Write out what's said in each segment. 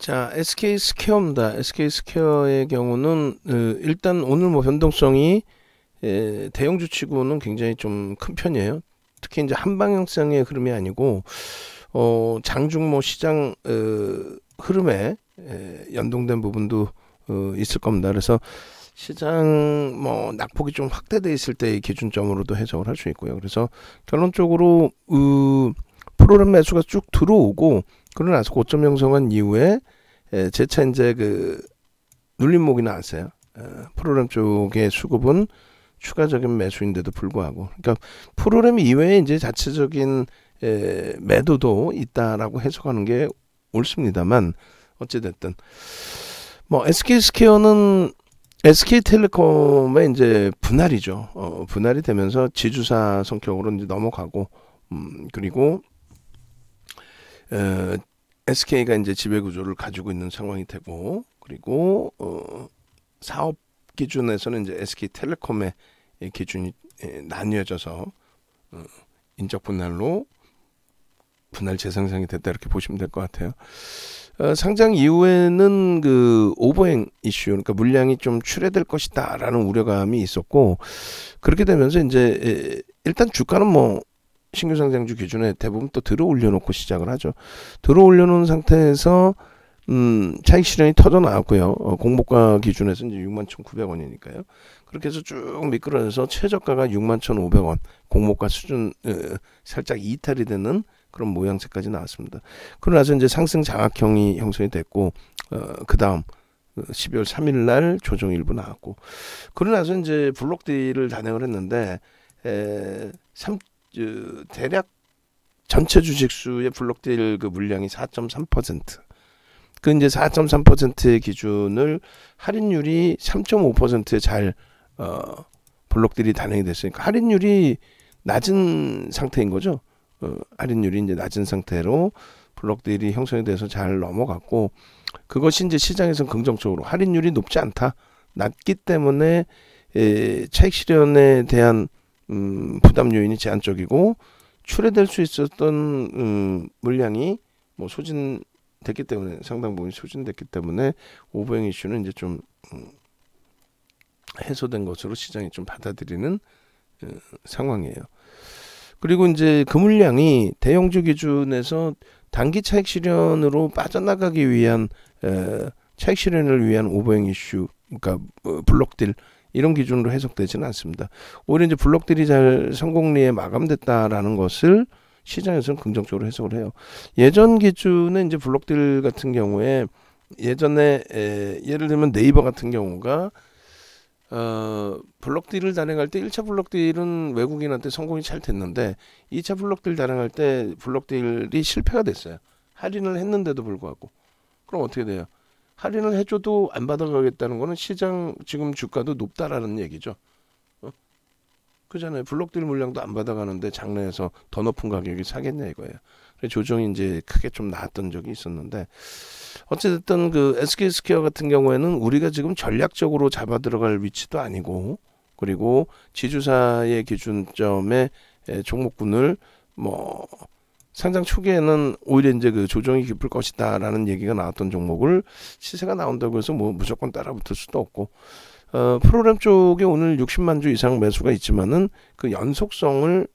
자, SK 스퀘어입니다. SK 스퀘어의 경우는 일단 오늘 뭐 변동성이 대형주치고는 굉장히 좀 큰 편이에요. 특히 이제 한 방향성의 흐름이 아니고 장중 시장 흐름에 연동된 부분도 있을 겁니다. 그래서 시장 낙폭이 좀 확대돼 있을 때의 기준점으로도 해석을 할 수 있고요. 그래서 결론적으로 프로그램 매수가 쭉 들어오고 그러고 나서 고점 형성한 이후에 재차 이제 눌림목이 나왔어요. 프로그램 쪽의 수급은 추가적인 매수인데도 불구하고, 그러니까 프로그램 이외에 이제 자체적인 매도도 있다라고 해석하는 게 옳습니다만, 어찌됐든 SK 스퀘어는 SK텔레콤의 이제 분할이죠. 분할이 되면서 지주사 성격으로 이제 넘어가고, 그리고 SK가 이제 지배 구조를 가지고 있는 상황이 되고, 그리고 사업 기준에서는 이제 SK텔레콤의 기준이 나뉘어져서 인적 분할로 분할 재상상이 됐다 이렇게 보시면 될 것 같아요. 상장 이후에는 오버행 이슈, 그러니까 물량이 좀 출회될 것이다라는 우려감이 있었고, 그렇게 되면서 이제 일단 주가는 신규 상장주 기준에 대부분 또 들어 올려놓고 시작을 하죠. 들어 올려놓은 상태에서 차익 실현이 터져 나왔고요. 공모가 기준에서 이제 61,900원이니까요. 그렇게 해서 쭉 미끄러져서 최저가가 61,500원, 공모가 수준 살짝 이탈이 되는 그런 모양새까지 나왔습니다. 그러고 나서 이제 상승 장악형이 형성이 됐고, 그 다음 12월 3일 날 조정 일부 나왔고, 그러고 나서 이제 블록딜을 단행을 했는데 대략 전체 주식수의 블록딜 물량이 4.3%. 그 이제 4.3%의 기준을 할인율이 3.5%에 잘 블록딜이 단행이 됐으니까 할인율이 낮은 상태인 거죠. 할인율이 이제 낮은 상태로 블록딜이 형성이 돼서 잘 넘어갔고, 그것이 이제 시장에서는 긍정적으로 할인율이 높지 않다, 낮기 때문에 차익 실현에 대한 부담 요인이 제한적이고 출회될 수 있었던 물량이 소진됐기 때문에, 상당 부분이 소진됐기 때문에 오버행 이슈는 이제 좀 해소된 것으로 시장이 좀 받아들이는 상황이에요. 그리고 이제 그 물량이 대형주 기준에서 단기 차익 실현으로 빠져나가기 위한 차익 실현을 위한 오버행 이슈, 그러니까 블록딜 이런 기준으로 해석되지는 않습니다. 오히려 이제 블록딜이 잘 성공리에 마감됐다라는 것을 시장에서는 긍정적으로 해석을 해요. 예전 기준에 이제 블록딜 같은 경우에 예전에 예를 들면 네이버 같은 경우가 블록딜을 단행할 때 1차 블록딜은 외국인한테 성공이 잘 됐는데 2차 블록딜 단행할 때 블록딜이 실패가 됐어요. 할인을 했는데도 불구하고. 그럼 어떻게 돼요? 할인을 해줘도 안 받아가겠다는 거는 시장 지금 주가도 높다라는 얘기죠. 그잖아요. 블록딜 물량도 안 받아가는데 장내에서 더 높은 가격이 사겠냐 이거예요. 조정이 이제 크게 좀 나왔던 적이 있었는데, 어쨌든 SK 스퀘어 같은 경우에는 우리가 지금 전략적으로 잡아 들어갈 위치도 아니고, 그리고 지주사의 기준점에 종목군을 상장 초기에는 오히려 이제 조정이 깊을 것이다라는 얘기가 나왔던 종목을 시세가 나온다고 해서 무조건 따라붙을 수도 없고, 프로그램 쪽에 오늘 60만 주 이상 매수가 있지만은 그 연속성을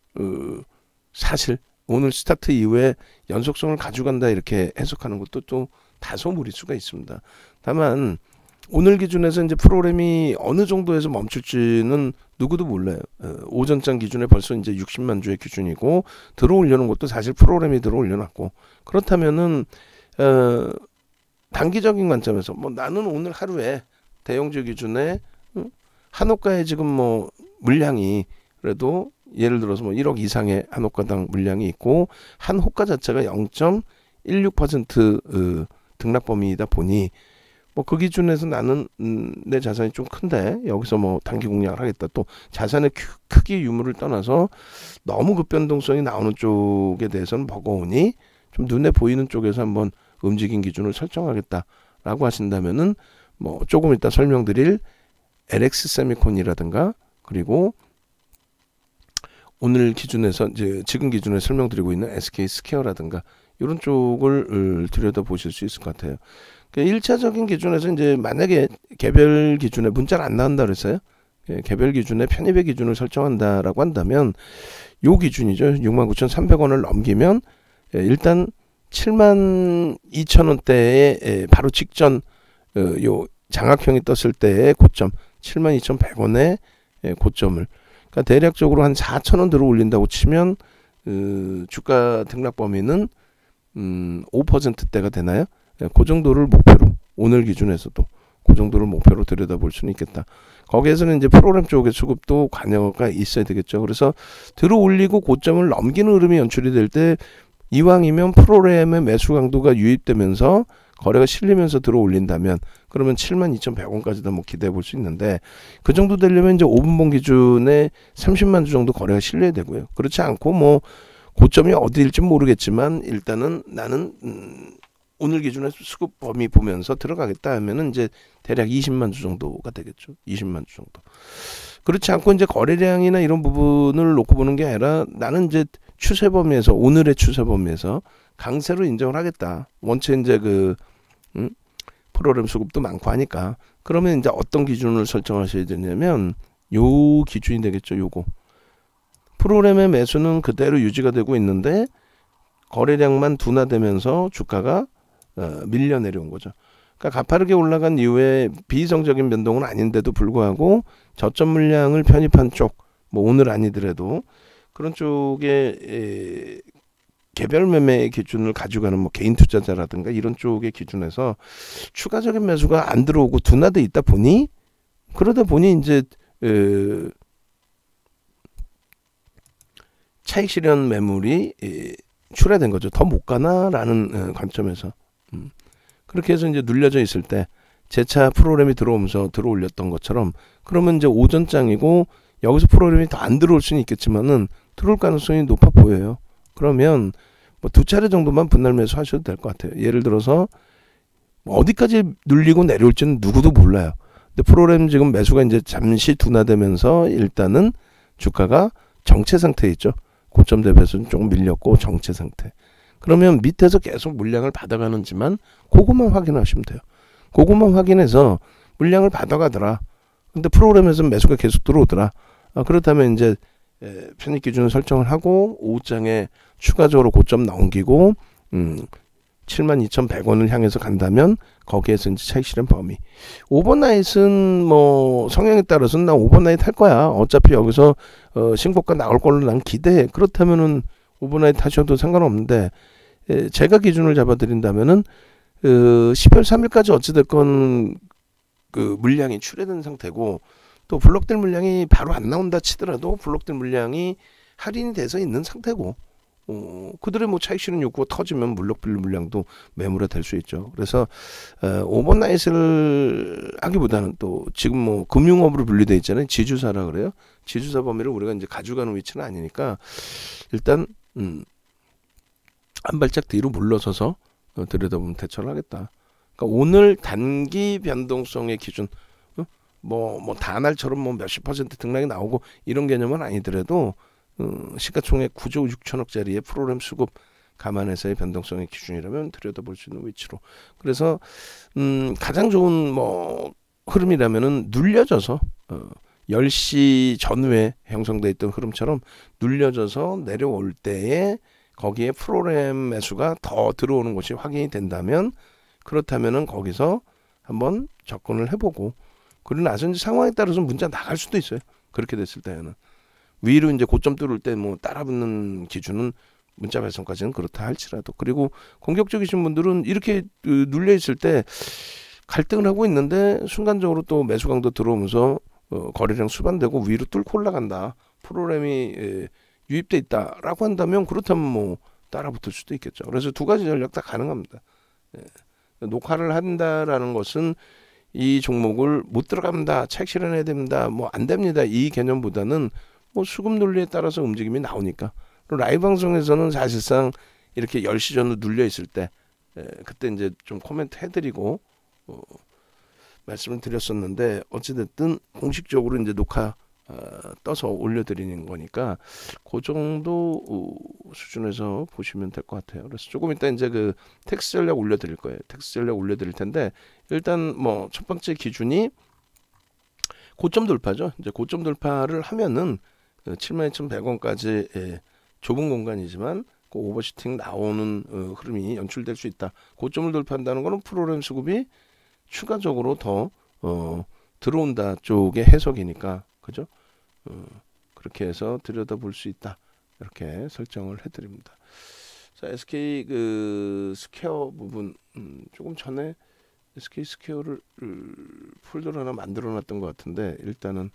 사실 오늘 스타트 이후에 연속성을 가져간다 이렇게 해석하는 것도 또 다소 무리수가 있습니다. 다만 오늘 기준에서 이제 프로그램이 어느 정도에서 멈출지는 누구도 몰라요. 오전장 기준에 벌써 이제 60만 주의 기준이고, 들어 올려놓은 것도 사실 프로그램이 들어 올려놨고, 그렇다면은 단기적인 관점에서 나는 오늘 하루에 대형주 기준에 한호가에 지금 물량이 그래도 예를 들어서 1억 이상의 한호가당 물량이 있고, 한호가 자체가 0.16% 등락 범위이다 보니 그 기준에서 나는 내 자산이 좀 큰데 여기서 단기 공략을 하겠다. 또 자산의 크기 유무를 떠나서 너무 급변동성이 나오는 쪽에 대해서는 버거우니 좀 눈에 보이는 쪽에서 한번 움직임 기준을 설정하겠다라고 하신다면은 조금 이따 설명드릴 LX 세미콘이라든가, 그리고 오늘 기준에서 이제 지금 기준에 설명드리고 있는 SK 스퀘어라든가 이런 쪽을 들여다보실 수 있을 것 같아요. 그 1차적인 기준에서 이제 만약에 개별 기준에 문자가 안 나온다 그랬어요. 개별 기준에 편입의 기준을 설정한다라고 한다면 요 기준이죠. 69,300원을 넘기면 일단 72,000원대에 바로 직전 요 장악형이 떴을 때의 고점 72,100원의 고점을, 그러니까 대략적으로 한 4,000원 들어 올린다고 치면 주가 등락 범위는 5%대가 되나요? 그 정도를 목표로, 오늘 기준에서도 그 정도를 목표로 들여다볼 수는 있겠다. 거기에서는 이제 프로그램 쪽의 수급도 관여가 있어야 되겠죠. 그래서 들어 올리고 고점을 넘기는 흐름이 연출이 될 때 이왕이면 프로그램의 매수 강도가 유입되면서 거래가 실리면서 들어 올린다면 그러면 72,100원까지도 뭐 기대해 볼 수 있는데, 그 정도 되려면 이제 5분봉 기준에 30만 주 정도 거래가 실려야 되고요. 그렇지 않고 뭐 고점이 어디일지 모르겠지만 일단은 나는 오늘 기준에 수급 범위 보면서 들어가겠다 하면은 이제 대략 20만 주 정도가 되겠죠. 20만 주 정도. 그렇지 않고 이제 거래량이나 이런 부분을 놓고 보는 게 아니라 나는 이제 추세 범위에서, 오늘의 추세 범위에서 강세로 인정을 하겠다. 원체 이제 프로그램 수급도 많고 하니까. 그러면 이제 어떤 기준을 설정하셔야 되냐면 요 기준이 되겠죠. 요거. 프로그램의 매수는 그대로 유지가 되고 있는데 거래량만 둔화되면서 주가가 밀려 내려온 거죠. 그러니까 가파르게 올라간 이후에 비이성적인 변동은 아닌데도 불구하고 저점 물량을 편입한 쪽, 뭐 오늘 아니더라도 그런 쪽에 개별 매매 기준을 가져가는 뭐 개인 투자자라든가 이런 쪽의 기준에서 추가적인 매수가 안 들어오고 둔화돼 있다 보니, 그러다 보니 이제 차익 실현 매물이 출하된 거죠. 더 못 가나라는 관점에서. 그렇게 해서 이제 눌려져 있을 때 재차 프로그램이 들어오면서 들어 올렸던 것처럼, 그러면 이제 오전장이고 여기서 프로그램이 더 안 들어올 수는 있겠지만은 들어올 가능성이 높아 보여요. 그러면 뭐 두 차례 정도만 분할 매수 하셔도 될 것 같아요. 예를 들어서 어디까지 눌리고 내려올지는 누구도 몰라요. 근데 프로그램 지금 매수가 이제 잠시 둔화되면서 일단은 주가가 정체 상태에 있죠. 고점 대비해서는 조금 밀렸고 정체 상태. 그러면 밑에서 계속 물량을 받아가는지만 그것만 확인하시면 돼요. 그것만 확인해서 물량을 받아가더라. 근데 프로그램에서 매수가 계속 들어오더라. 그렇다면 이제 편입 기준을 설정을 하고 오후장에 추가적으로 고점 넘기고 72,100원을 향해서 간다면 거기에서 이제 차익 실현 범위. 오버나잇은 뭐 성향에 따라서는 난 오버나잇 할 거야. 어차피 여기서 신고가 나올 걸로 난 기대해. 그렇다면은 오버나잇 하셔도 상관없는데, 제가 기준을 잡아드린다면은 12월 3일까지 어찌됐건 그 물량이 출회된 상태고, 또 블록될 물량이 바로 안 나온다 치더라도 블록될 물량이 할인이 돼서 있는 상태고, 그들의 뭐 차익 실현 욕구가 터지면 블록될 물량도 매물화 될 수 있죠. 그래서 오버나잇을 하기보다는 또 지금 뭐 금융업으로 분류되어 있잖아요. 지주사라 그래요. 지주사 범위를 우리가 이제 가져가는 위치는 아니니까 일단 한 발짝 뒤로 물러서서 들여다보면 대처를 하겠다. 그러니까 오늘 단기 변동성의 기준, 뭐 다날처럼 뭐 몇십 퍼센트 등락이 나오고 이런 개념은 아니더라도 시가총액 9조 6천억짜리의 프로그램 수급 감안해서의 변동성의 기준이라면 들여다볼 수 있는 위치로. 그래서 가장 좋은 뭐 흐름이라면은 눌려져서 10시 전후에 형성돼 있던 흐름처럼 눌려져서 내려올 때에 거기에 프로그램 매수가 더 들어오는 것이 확인이 된다면, 그렇다면은 거기서 한번 접근을 해보고, 그러고 나서 이제 상황에 따라서 문자 나갈 수도 있어요. 그렇게 됐을 때는 위로 이제 고점 뚫을 때 뭐 따라붙는 기준은 문자 발송까지는 그렇다 할지라도, 그리고 공격적이신 분들은 이렇게 눌려 있을 때 갈등을 하고 있는데 순간적으로 또 매수 강도 들어오면서 거래량 수반되고 위로 뚫고 올라간다, 프로그램이 유입돼 있다라고 한다면, 그렇다면 뭐 따라붙을 수도 있겠죠. 그래서 두 가지 전략 다 가능합니다. 녹화를 한다라는 것은 이 종목을 못 들어갑니다, 차익 실현해야 됩니다, 뭐 안 됩니다, 이 개념보다는 뭐 수급 논리에 따라서 움직임이 나오니까. 라이브 방송에서는 사실상 이렇게 10시 전후 눌려 있을 때 그때 이제 좀 코멘트 해드리고 말씀을 드렸었는데, 어찌됐든 공식적으로 이제 녹화 떠서 올려드리는 거니까 그 정도 수준에서 보시면 될 것 같아요. 그래서 조금 이따 이제 그 텍스 전략 올려드릴 거예요. 텍스 전략 올려드릴 텐데 일단 뭐 첫 번째 기준이 고점 돌파죠. 이제 고점 돌파를 하면은 72,100원까지 좁은 공간이지만 그 오버슈팅 나오는 흐름이 연출될 수 있다. 고점을 돌파한다는 거는 프로그램 수급이 추가적으로 더 들어온다 쪽의 해석이니까 그죠? 그렇게 해서 들여다볼 수 있다. 이렇게 설정을 해드립니다. 자, SK 그 스퀘어 부분 조금 전에 SK 스퀘어를 폴더를 하나 만들어놨던 것 같은데 일단은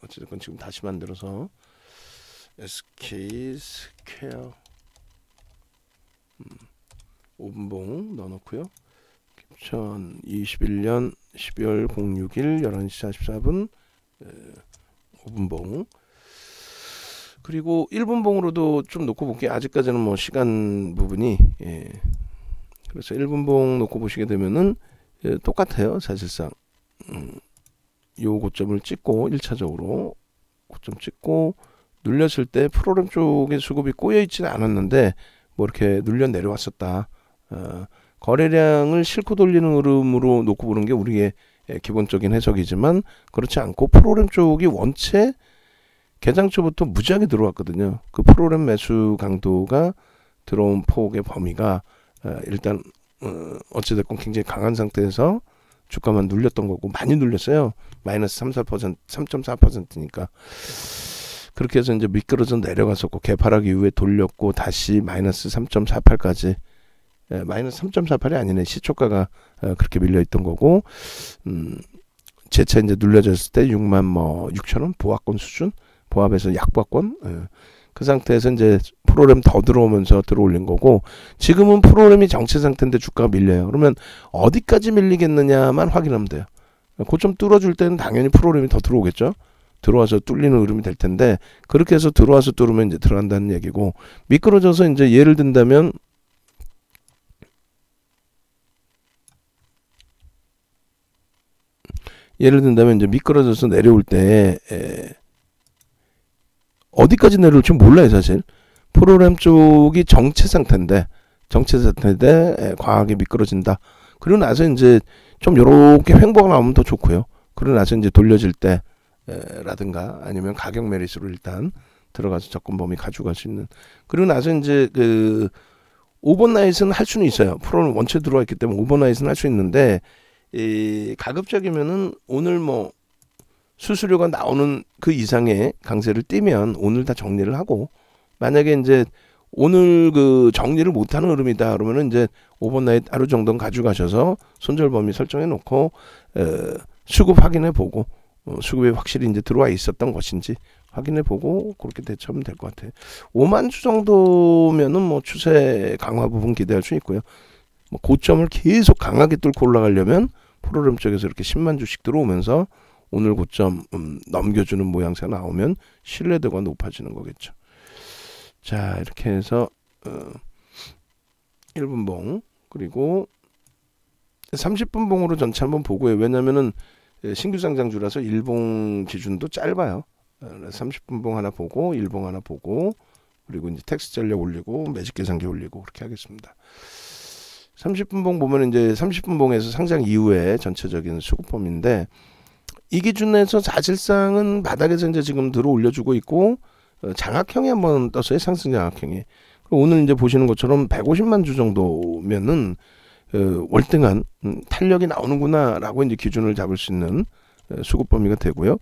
어찌됐건 지금 다시 만들어서 SK 스퀘어 5분봉 넣어놓고요. 2021년 12월 06일 11시 44분 5분봉 그리고 1분봉으로도 좀 놓고 볼게요. 아직까지는 뭐 시간 부분이 그래서 1분봉 놓고 보시게 되면은 똑같아요. 사실상 요 고점을 찍고 1차적으로 고점 찍고 눌렸을 때 프로그램 쪽에 수급이 꼬여 있지는 않았는데 뭐 이렇게 눌려 내려왔었다. 거래량을 싣고 돌리는 흐름으로 놓고 보는 게 우리의 기본적인 해석이지만 그렇지 않고 프로그램 쪽이 원체 개장초부터 무지하게 들어왔거든요. 그 프로그램 매수 강도가 들어온 폭의 범위가 일단 어찌됐건 굉장히 강한 상태에서 주가만 눌렸던 거고 많이 눌렸어요. 마이너스 3.4%, 3.4%니까 그렇게 해서 이제 미끄러져 내려갔었고 개파락 이후에 돌렸고 다시 마이너스 3.48까지 마이너스 3.48이 아니네. 시초가가 그렇게 밀려있던 거고 재차 이제 눌려졌을 때 6만 뭐 6천원 보합권 수준 보합에서 약보합권 그 상태에서 이제 프로그램 더 들어오면서 들어올린 거고 지금은 프로그램이 정체 상태인데 주가가 밀려요. 그러면 어디까지 밀리겠느냐만 확인하면 돼요. 고점 뚫어줄 때는 당연히 프로그램이 더 들어오겠죠. 들어와서 뚫리는 흐름이 될 텐데 그렇게 해서 들어와서 뚫으면 이제 들어간다는 얘기고 미끄러져서 이제 예를 든다면 이제 미끄러져서 내려올 때 어디까지 내려올지 몰라요. 사실 프로그램 쪽이 정체 상태인데 과하게 미끄러진다. 그리고 나서 이제 좀 요렇게 횡보가 나오면 더 좋고요. 그러고 나서 이제 돌려질 때 라든가 아니면 가격 메리스로 일단 들어가서 접근 범위 가져갈 수 있는 그리고 나서 이제 그 오버나잇은 할 수는 있어요. 프로는 원체 들어와 있기 때문에 오버나잇은 할 수 있는데 가급적이면은 오늘 뭐 수수료가 나오는 그 이상의 강세를 띄면 오늘 다 정리를 하고 만약에 이제 오늘 그 정리를 못하는 흐름이다 그러면은 이제 오버나잇 하루 정도는 가져가셔서 손절 범위 설정해 놓고 수급 확인해 보고 수급이 확실히 이제 들어와 있었던 것인지 확인해 보고 그렇게 대처하면 될 것 같아요. 5만 주 정도면은 뭐 추세 강화 부분 기대할 수 있고요. 뭐 고점을 계속 강하게 뚫고 올라가려면 프로그램 쪽에서 이렇게 10만 주씩 들어오면서 오늘 고점 넘겨주는 모양새 나오면 신뢰도가 높아지는 거겠죠. 자 이렇게 해서 1분봉 그리고 30분봉으로 전체 한번 보고요. 왜냐면은 신규 상장주라서 일봉 기준도 짧아요. 30분봉 하나 보고 1봉 하나 보고 그리고 이제 텍스 전략 올리고 매직 계산기 올리고 그렇게 하겠습니다. 30분봉 보면 이제 30분봉에서 상장 이후에 전체적인 수급범인데 이 기준에서 사실상은 바닥에서 이제 지금 들어 올려주고 있고 장악형이 한번 떴어요. 상승 장악형이. 오늘 이제 보시는 것처럼 150만 주 정도면은 월등한 탄력이 나오는구나라고 이제 기준을 잡을 수 있는 수급 범위가 되고요.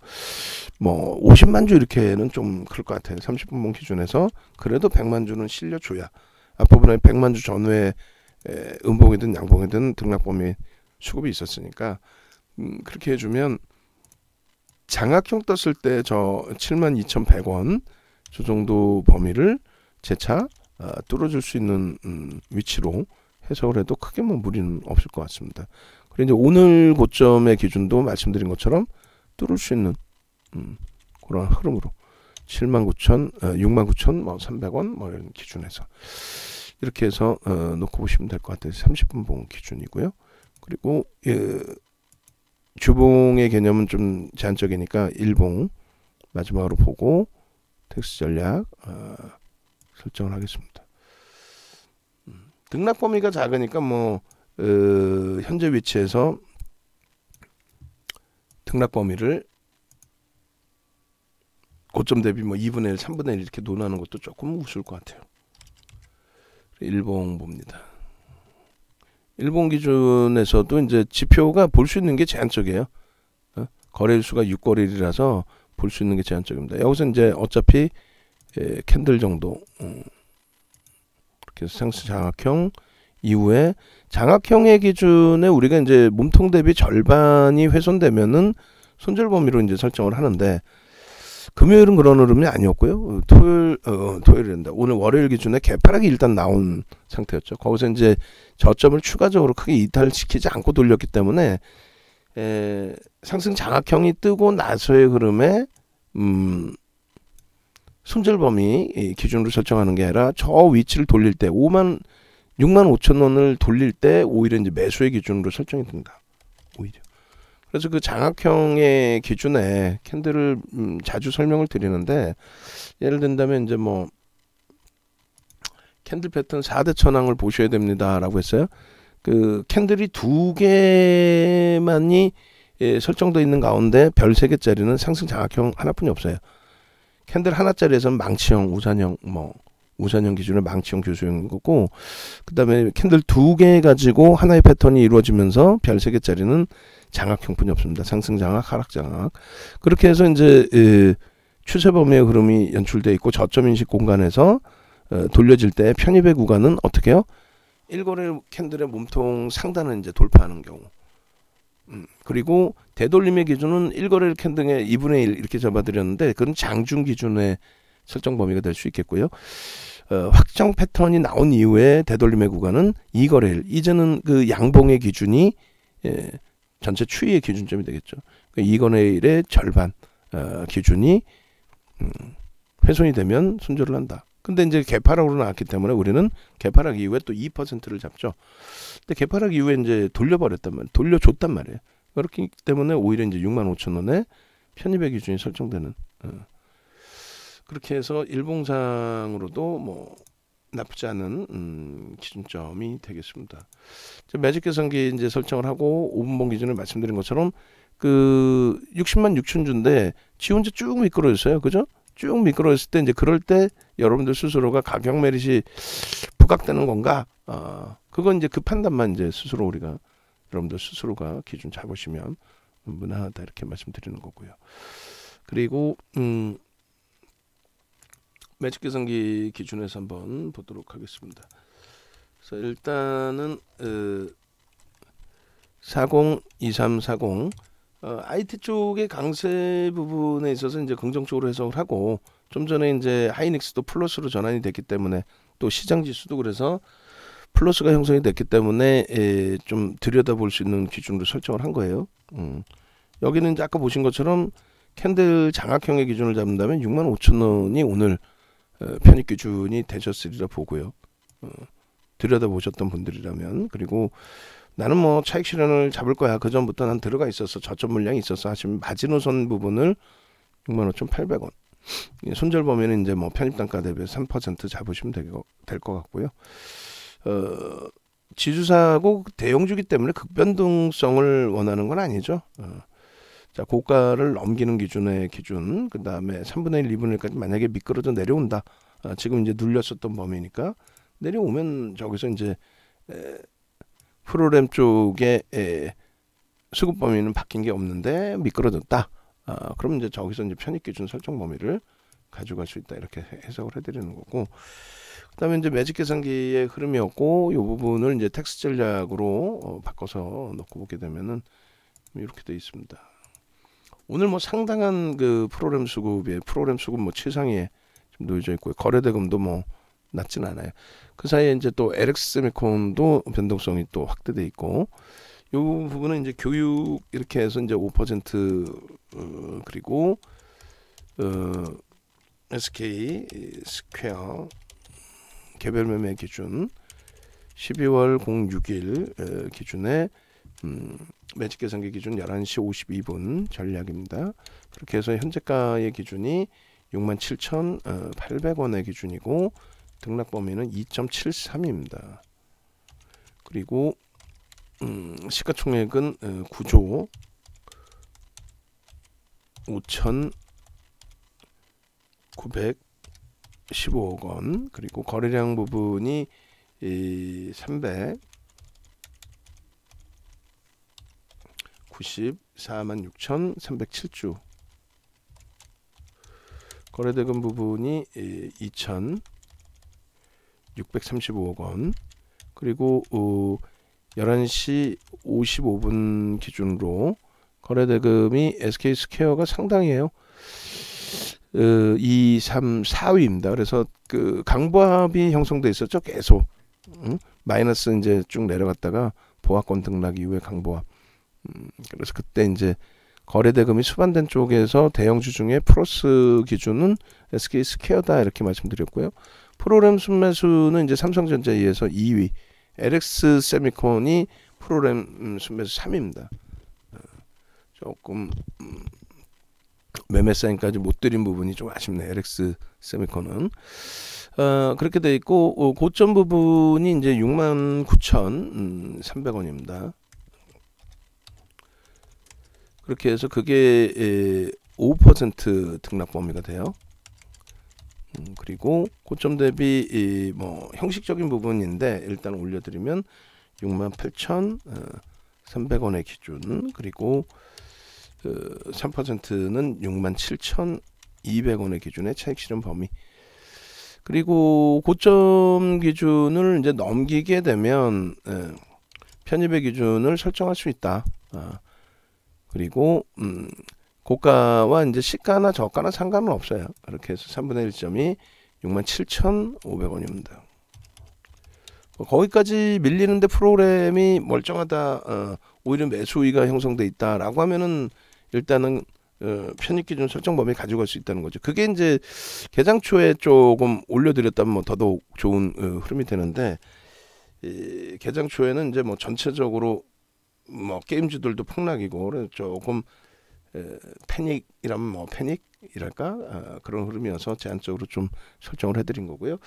뭐 50만 주 이렇게는 좀 그럴 것 같아요. 30분봉 기준에서 그래도 100만 주는 실려줘야 앞부분에 100만 주 전후에 음봉이든 양봉이든 등락 범위 수급이 있었으니까 그렇게 해주면 장악형 떴을 때 저 72,100원 저 정도 범위를 재차 뚫어줄 수 있는 위치로 해석을 해도 크게 뭐 무리는 없을 것 같습니다. 그리고 이제 오늘 고점의 기준도 말씀드린 것처럼 뚫을 수 있는 그런 흐름으로 79,000, 69,300원 뭐 이런 기준에서 이렇게 해서 놓고 보시면 될 것 같아요. 30분봉 기준이고요. 그리고 주봉의 개념은 좀 제한적이니까 일봉 마지막으로 보고 텍스트 전략 설정을 하겠습니다. 등락 범위가 작으니까 뭐 현재 위치에서 등락 범위를 고점 대비 뭐 2분의 1, 3분의 1 이렇게 논하는 것도 조금 우스울 것 같아요. 일봉 봅니다. 일본 기준에서도 이제 지표가 볼 수 있는 게 제한적이에요. 거래일 수가 6거래일이라서 볼 수 있는 게 제한적입니다. 여기서 이제 어차피 캔들 정도 이렇게 상승 장악형 이후에 장악형의 기준에 우리가 이제 몸통 대비 절반이 훼손되면은 손절 범위로 이제 설정을 하는데 금요일은 그런 흐름이 아니었고요. 토요일인데 오늘 월요일 기준에 개파락이 일단 나온 상태였죠. 거기서 이제 저점을 추가적으로 크게 이탈시키지 않고 돌렸기 때문에 상승 장악형이 뜨고 나서의 흐름에 손절 범위 기준으로 설정하는 게 아니라 저 위치를 돌릴 때 6만 5천 원을 돌릴 때 오히려 이제 매수의 기준으로 설정이 된다. 오히려. 그래서 그 장악형의 기준에 캔들을 자주 설명을 드리는데 예를 든다면 이제 뭐 캔들 패턴 4대 천왕을 보셔야 됩니다라고 했어요. 그 캔들이 2개만이 설정되어 있는 가운데 별 3개짜리는 상승 장악형 하나뿐이 없어요. 캔들 하나짜리에서는 망치형, 우산형, 뭐 우산형 기준의 망치형 교수형인 거고, 그 다음에 캔들 2개 가지고 하나의 패턴이 이루어지면서 별 3개짜리는 장악형뿐이 없습니다. 상승 장악, 하락 장악. 그렇게 해서 이제 추세 범위의 흐름이 연출되어 있고 저점 인식 공간에서 돌려질 때 편입의 구간은 어떻게 해요? 1거래 캔들의 몸통 상단을 이제 돌파하는 경우. 그리고 되돌림의 기준은 1거래 캔들의 2분의 1 이렇게 잡아드렸는데 그건 장중 기준의 설정 범위가 될 수 있겠고요. 확정 패턴이 나온 이후에 되돌림의 구간은 2거래일. 이제는 그 양봉의 기준이 전체 추이의 기준점이 되겠죠. 2거래일의 절반 기준이 훼손이 되면 손절을 한다. 근데 이제 개파락으로 나왔기 때문에 우리는 개파락 이후에 또 2%를 잡죠. 근데 개파락 이후에 이제 돌려버렸단 말이에요. 돌려줬단 말이에요. 그렇기 때문에 오히려 이제 6만 5천 원에 편입의 기준이 설정되는. 그렇게 해서 일봉상으로도 뭐 나쁘지 않은 기준점이 되겠습니다. 매직 계산기 이제 설정을 하고 5분봉 기준을 말씀드린 것처럼 그 60만 6천 주인데 지 혼자 쭉 미끄러졌어요. 그죠? 쭉 미끄러졌을 때 이제 그럴 때 여러분들 스스로가 가격 메릿이 부각되는 건가? 그건 이제 그 판단만 이제 스스로 우리가 여러분들 스스로가 기준 잡으시면 무난하다 이렇게 말씀드리는 거고요. 그리고 매직 계산기 기준에서 한번 보도록 하겠습니다. 그래서 일단은 402340 IT 쪽의 강세 부분에 있어서 이제 긍정적으로 해석을 하고 좀 전에 이제 하이닉스도 플러스로 전환이 됐기 때문에 또 시장 지수도 그래서 플러스가 형성이 됐기 때문에 좀 들여다볼 수 있는 기준으로 설정을 한 거예요. 여기는 이제 아까 보신 것처럼 캔들 장악형의 기준을 잡는다면 6만 5천 원이 오늘 편입 기준이 되셨으리라 보고요. 들여다보셨던 분들이라면. 그리고 나는 뭐 차익 실현을 잡을 거야. 그 전부터 난 들어가 있어서 저점 물량이 있어서 하시면 마지노선 부분을 65,800원. 손절 범위는 이제 뭐 편입 단가 대비 3% 잡으시면 될 것 같고요. 지주사고 대형주기 때문에 극변동성을 원하는 건 아니죠. 자, 고가를 넘기는 기준의 기준, 그 다음에 3분의 1, 2분의 1까지 만약에 미끄러져 내려온다. 지금 이제 눌렸었던 범위니까 내려오면 저기서 이제 프로그램 쪽에 수급 범위는 바뀐 게 없는데 미끄러졌다. 그럼 이제 저기서 이제 편입 기준 설정 범위를 가져갈 수 있다 이렇게 해석을 해드리는 거고. 그다음에 이제 매직 계산기의 흐름이었고 이 부분을 이제 텍스트 전략으로 바꿔서 넣고 보게 되면은 이렇게 되어 있습니다. 오늘 뭐 상당한 그 프로그램 수급 뭐 최상위에 좀 놓여져 있고요. 거래 대금도 뭐 낮진 않아요. 그 사이에 이제 또 LX세미콘도 변동성이 또 확대돼 있고, 이 부분은 이제 교육 이렇게 해서 이제 5% 그리고 SK 스퀘어 개별 매매 기준 12월 06일 기준에 매직 계산기 기준 11시 52분 전략입니다. 그렇게 해서 현재가의 기준이 67,800원의 기준이고 등락 범위는 2.73입니다. 그리고 시가총액은 9조 5,915억 원, 그리고 거래량 부분이 394만 6,307주, 거래대금 부분이 2,635억 원, 그리고 11시 55분 기준으로 거래대금이 SK스퀘어가 상당해요. 2, 3, 4위입니다. 그래서 그 강보합이 형성돼 있었죠. 계속 마이너스 이제 쭉 내려갔다가 보합권 등락 이후에 강보합. 그래서 그때 이제 거래대금이 수반된 쪽에서 대형주 중에 플러스 기준은 SK스퀘어다 이렇게 말씀드렸고요. 프로램 순매수는 이제 삼성전자에 의해서 2위, LX 세미콘이 프로램 순매수 3위입니다. 조금 매매 사인까지 못 드린 부분이 좀 아쉽네요. LX 세미콘은 그렇게 돼 있고 고점 부분이 이제 69,300원입니다. 그렇게 해서 그게 5% 등락 범위가 돼요. 그리고 고점 대비 뭐 형식적인 부분인데 일단 올려드리면 68,300원의 기준, 그리고 3%는 67,200원의 기준의 차익 실현 범위. 그리고 고점 기준을 이제 넘기게 되면 편입의 기준을 설정할 수 있다. 그리고 고가와 이제 시가나 저가나 상관은 없어요. 이렇게 해서 3분의 1점이 67,500원입니다. 거기까지 밀리는데 프로그램이 멀쩡하다, 오히려 매수 우위가 형성돼 있다라고 하면은 일단은 편입 기준 설정 범위 가지고 갈 수 있다는 거죠. 그게 이제 개장 초에 조금 올려드렸다면 뭐 더더욱 좋은 흐름이 되는데, 개장 초에는 이제 뭐 전체적으로 뭐 게임주들도 폭락이고 그래서 조금 패닉이라면 뭐 패닉이랄까, 그런 흐름이어서 제한적으로 좀 설정을 해드린 거고요.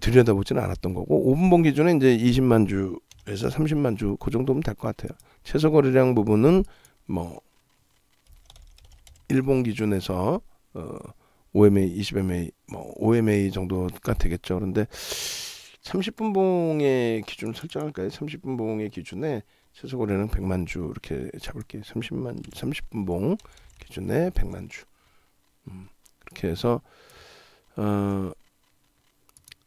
들여다보지는 않았던 거고, 5분봉 기준에 이제 20만 주에서 30만 주 그 정도면 될 것 같아요. 최소 거래량 부분은 뭐 1봉 기준에서 OMA, 20MA, 뭐 OMA 정도가 되겠죠. 그런데 30분봉의 기준 설정할까요? 30분봉의 기준에 최소 거래량 100만 주 이렇게 잡을게요. 30분봉 기준에 100만 주. 그렇게 해서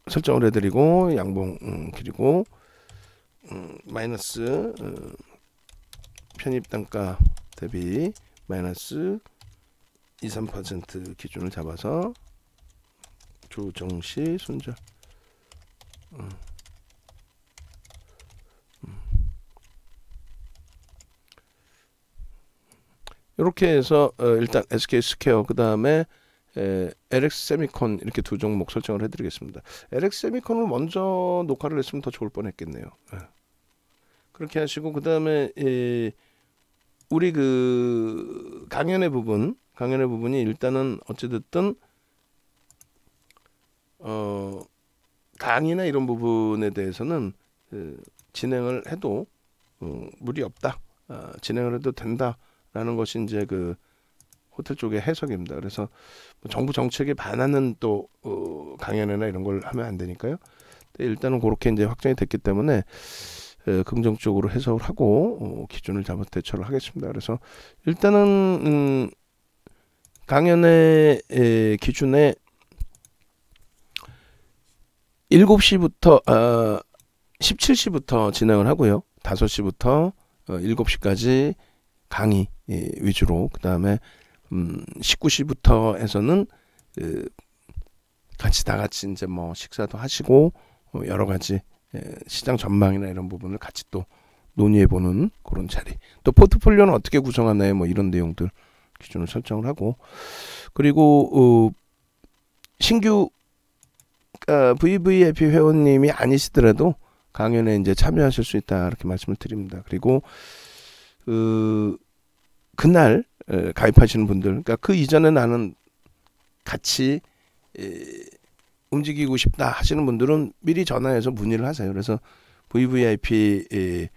설정을 해드리고, 양봉 그리고 마이너스 편입 단가 대비 마이너스 2, 3% 기준을 잡아서 조정시 손절. 이렇게 해서 일단 SK스퀘어, 그 다음에 LX 세미콘 이렇게 두 종목 설정을 해드리겠습니다. LX 세미콘을 먼저 녹화를 했으면 더 좋을 뻔했겠네요. 그렇게 하시고, 그 다음에 우리 그 강연의 부분이 일단은 어찌됐든 강의나 이런 부분에 대해서는 진행을 해도 무리 없다, 진행을 해도 된다라는 것이 이제 그 호텔 쪽의 해석입니다. 그래서 뭐 정부 정책에 반하는 또 강연회나 이런 걸 하면 안 되니까요. 일단은 그렇게 이제 확정이 됐기 때문에 긍정적으로 해석을 하고 기준을 잡아 대처를 하겠습니다. 그래서 일단은 강연회 기준에 7시부터 17시부터 진행을 하고요. 5시부터 7시까지 강의 위주로, 그 다음에 19시부터 해서는 다 같이 이제 뭐 식사도 하시고 여러 가지 시장 전망이나 이런 부분을 같이 또 논의해보는 그런 자리. 또 포트폴리오는 어떻게 구성하나요? 뭐 이런 내용들 기준을 설정을 하고, 그리고 신규 VVIP 회원님이 아니시더라도 강연에 이제 참여하실 수 있다 이렇게 말씀을 드립니다. 그리고 그날 가입하시는 분들, 그러니까 그 이전에 나는 같이 움직이고 싶다 하시는 분들은 미리 전화해서 문의를 하세요. 그래서 VVIP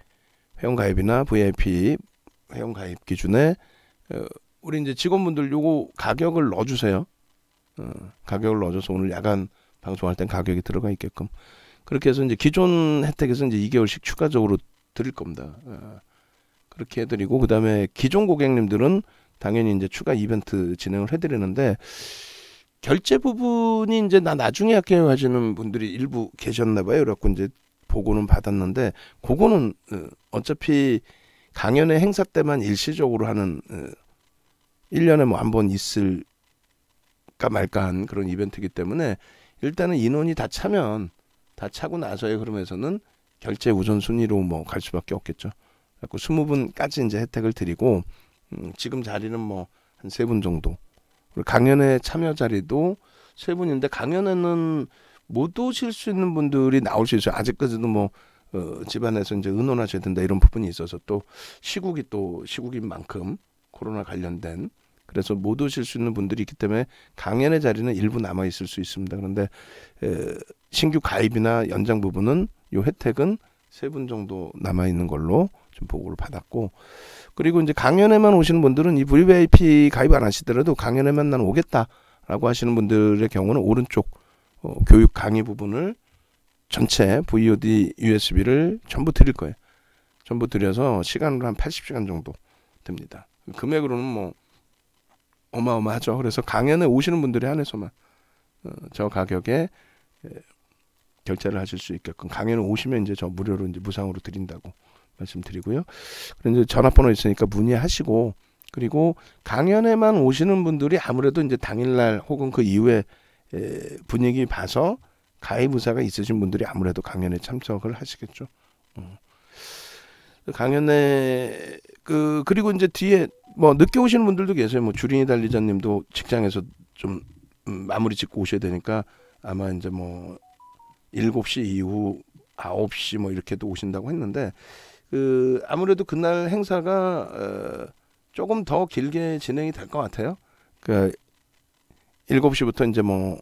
회원가입이나 VIP 회원가입 기준에 우리 이제 직원분들 요거 가격을 넣어주세요. 가격을 넣어줘서 오늘 야간 방송할 땐 가격이 들어가 있게끔 그렇게 해서 이제 기존 혜택에서 이제 2개월씩 추가적으로 드릴 겁니다. 그렇게 해드리고 그 다음에 기존 고객님들은 당연히 이제 추가 이벤트 진행을 해드리는데 결제 부분이 이제 나 나중에 할게요 하시는 분들이 일부 계셨나봐요. 그래갖고 이제 보고는 받았는데 그거는 어차피 강연회 행사 때만 일시적으로 하는 1년에 뭐 한 번 있을까 말까 한 그런 이벤트이기 때문에 일단은 인원이 다 차면 다 차고 나서의 흐름에서는 결제 우선순위로 뭐 갈 수밖에 없겠죠. 그래서 20분까지 이제 혜택을 드리고 지금 자리는 뭐 한 3분 정도. 그리고 강연회 참여 자리도 3분인데 강연회는 못 오실 수 있는 분들이 나올 수 있어요. 아직까지도 뭐 집안에서 이제 의논하셔야 된다 이런 부분이 있어서 또 시국인 만큼 코로나 관련된 그래서 못 오실 수 있는 분들이 있기 때문에 강연의 자리는 일부 남아 있을 수 있습니다. 그런데 신규 가입이나 연장 부분은 이 혜택은 3분 정도 남아 있는 걸로 좀 보고를 받았고 그리고 이제 강연에만 오시는 분들은 이 VVIP 가입 안 하시더라도 강연에만 난 오겠다라고 하시는 분들의 경우는 오른쪽 교육 강의 부분을 전체 VOD USB를 전부 드릴 거예요. 전부 드려서 시간으로 한 80시간 정도 됩니다. 금액으로는 뭐 어마어마하죠. 그래서 강연에 오시는 분들이 한해서만 저 가격에 결제를 하실 수 있게끔 강연에 오시면 이제 저 무료로 이제 무상으로 드린다고 말씀드리고요. 그런데 전화번호 있으니까 문의하시고 그리고 강연에만 오시는 분들이 아무래도 이제 당일날 혹은 그 이후에 분위기 봐서 가입 의사가 있으신 분들이 아무래도 강연에 참석을 하시겠죠. 강연에 그리고 이제 뒤에 뭐 늦게 오시는 분들도 계세요. 뭐 주린이 달리자님도 직장에서 좀 마무리 짓고 오셔야 되니까 아마 이제 뭐 7시 이후 9시 뭐 이렇게도 오신다고 했는데 아무래도 그날 행사가 조금 더 길게 진행이 될 것 같아요. 그 7시부터 이제 뭐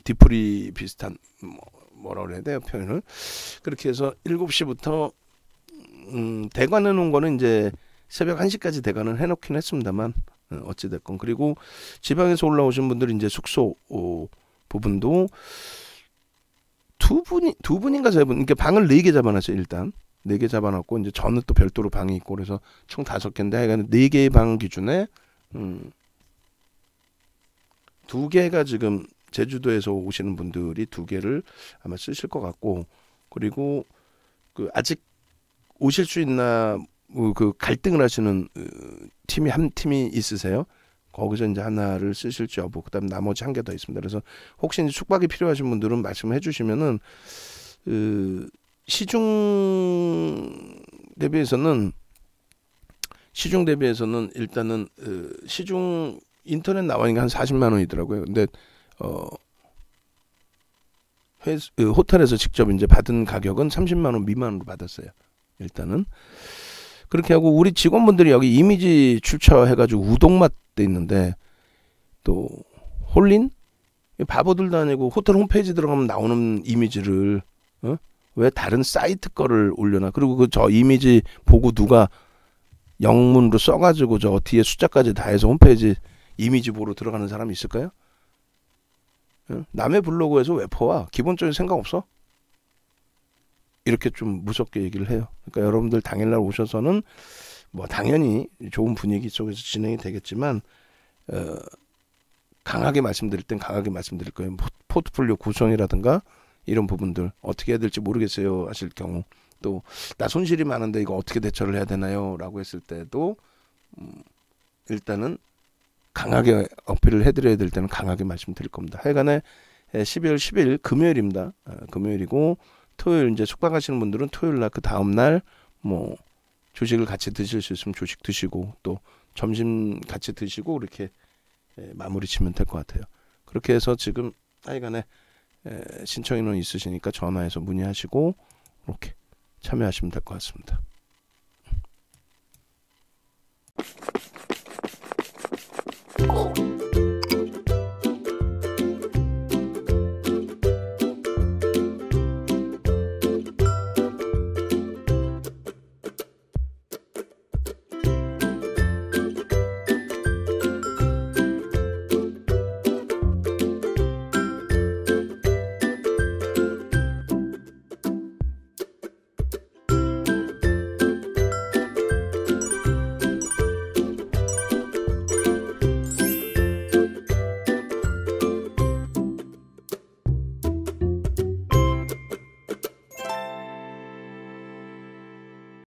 디프리 비슷한 뭐라 그래야 돼요 표현을 그렇게 해서 7시부터 대관해 놓은 거는 이제 새벽 1시까지 대관을 해놓긴 했습니다만 어찌됐건 그리고 지방에서 올라오신 분들이 이제 숙소 부분도 두 분인가 3분 그러니까 방을 4개 잡아놨어요. 일단 4개 잡아놨고 이제 저는 또 별도로 방이 있고 그래서 총 5개인데 하여간 4개의 방 기준에 2개가 지금 제주도에서 오시는 분들이 2개를 아마 쓰실 것 같고 그리고 아직 오실 수 있나 그 갈등을 하시는 팀이 한 팀이 있으세요. 거기서 이제 하나를 쓰실지 여부 그다음 나머지 1개 더 있습니다. 그래서 혹시 이제 숙박이 필요하신 분들은 말씀해 주시면은 시중 대비해서는 일단은 시중 인터넷 나오니까 한 40만 원이더라고요. 근데 호텔에서 직접 이제 받은 가격은 30만 원 미만으로 받았어요. 일단은 그렇게 하고 우리 직원분들이 여기 이미지 출처해가지고 우동맛 돼 있는데 또 홀린 바보들도 아니고 호텔 홈페이지 들어가면 나오는 이미지를 왜 다른 사이트 거를 올려놔? 그리고 저 이미지 보고 누가 영문으로 써가지고 저 뒤에 숫자까지 다 해서 홈페이지 이미지 보러 들어가는 사람이 있을까요? 남의 블로그에서 왜 퍼와? 기본적인 생각 없어? 이렇게 좀 무섭게 얘기를 해요. 그러니까 여러분들 당일날 오셔서는 뭐 당연히 좋은 분위기 속에서 진행이 되겠지만 강하게 말씀드릴 땐 강하게 말씀드릴 거예요. 포트폴리오 구성이라든가 이런 부분들 어떻게 해야 될지 모르겠어요 하실 경우 또 나 손실이 많은데 이거 어떻게 대처를 해야 되나요? 라고 했을 때도 일단은 강하게 어필을 해드려야 될 때는 강하게 말씀드릴 겁니다. 하여간에 12월 10일 금요일입니다. 금요일이고 토요일 이제 숙박하시는 분들은 토요일 날 그 다음 날 뭐 조식을 같이 드실 수 있으면 조식 드시고 또 점심 같이 드시고 이렇게 마무리 치면 될 것 같아요. 그렇게 해서 지금 하여간에 신청 인원 있으시니까 전화해서 문의하시고 이렇게 참여하시면 될 것 같습니다.